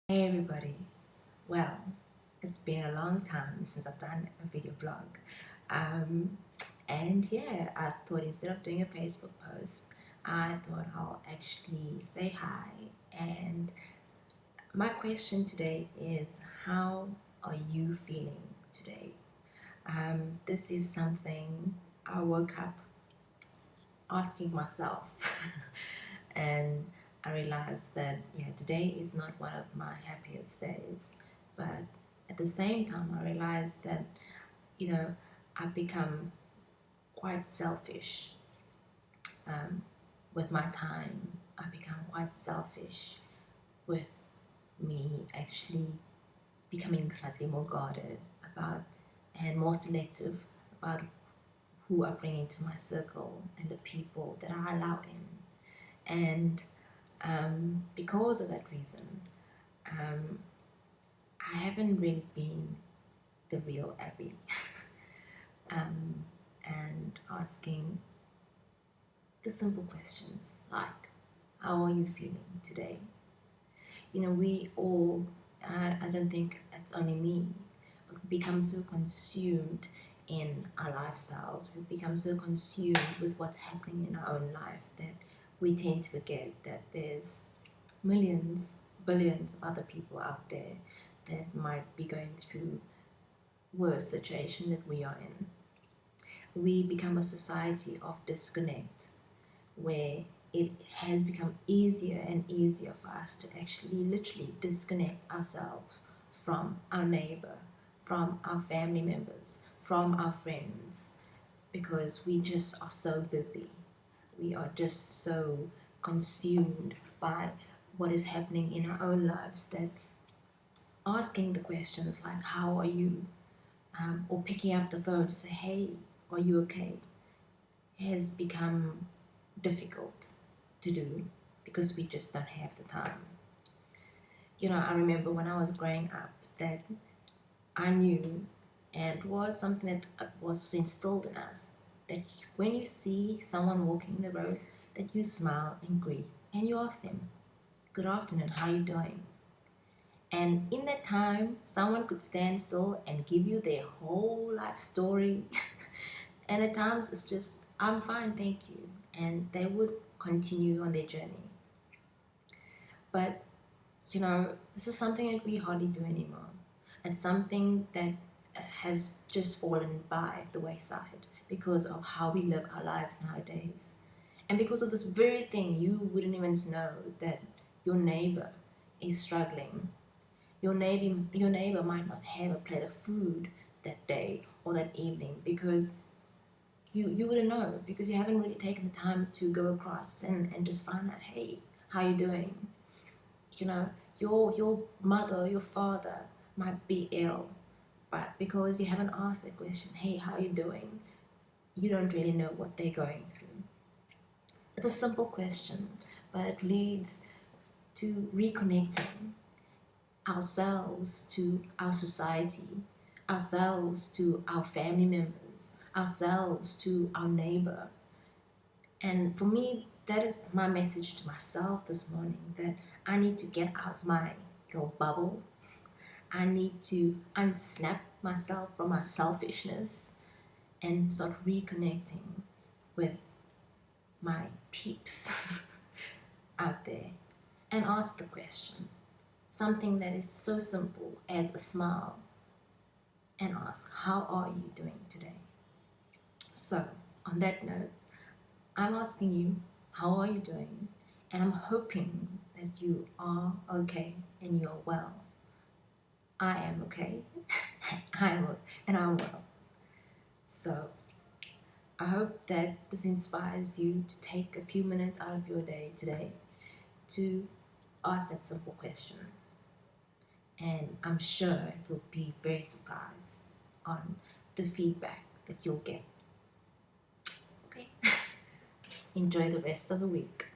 Hey everybody, well, it's been a long time since I've done a video blog. Um, and yeah, I thought instead of doing a Facebook post, I thought I'll actually say hi. And my question today is, how are you feeling today? This is something I woke up asking myself. And I realized that today is not one of my happiest days, but at the same time I realized that I've become quite selfish um, with my time. I've become quite selfish with me actually becoming slightly more guarded about and more selective about who I bring into my circle and the people that I allow in. And because of that reason, um, I haven't really been the real Abby. And asking the simple questions like, how are you feeling today? We all, I don't think it's only me, but we become so consumed in our lifestyles, we become so consumed with what's happening in our own life that we tend to forget that there's millions, billions of other people out there that might be going through worse situation that we are in. We become a society of disconnect where it has become easier and easier for us to actually literally disconnect ourselves from our neighbor, from our family members, from our friends, because we just are so busy. We are just so consumed by what is happening in our own lives that asking the questions like, how are you? Or picking up the phone to say, hey, are you okay? Has become difficult to do because we just don't have the time. I remember when I was growing up that I knew, and it was something that was instilled in us, that when you see someone walking the road, that you smile and greet and you ask them, good afternoon, how are you doing? And in that time, someone could stand still and give you their whole life story. And at times it's just, I'm fine, thank you. And they would continue on their journey. But, this is something that we hardly do anymore. It's something that has just fallen by the wayside because of how we live our lives nowadays. And because of this very thing, you wouldn't even know that your neighbor is struggling. Your neighbor might not have a plate of food that day or that evening because you wouldn't know, because you haven't really taken the time to go across and just find out, hey, how you doing? Your mother, your father might be ill, but because you haven't asked that question, hey, how you doing? You don't really know what they're going through. It's a simple question, but it leads to reconnecting ourselves to our society, ourselves to our family members, ourselves to our neighbor. And for me, that is my message to myself this morning, that I need to get out my little bubble. I need to unsnap myself from my selfishness and start reconnecting with my peeps out there and ask the question, something that is so simple as a smile, and ask, how are you doing today? So, on that note, I'm asking you, how are you doing? And I'm hoping that you are okay and you're well. I am okay. I'm well. So I hope that this inspires you to take a few minutes out of your day today to ask that simple question. And I'm sure you'll be very surprised on the feedback that you'll get. Okay? Enjoy the rest of the week.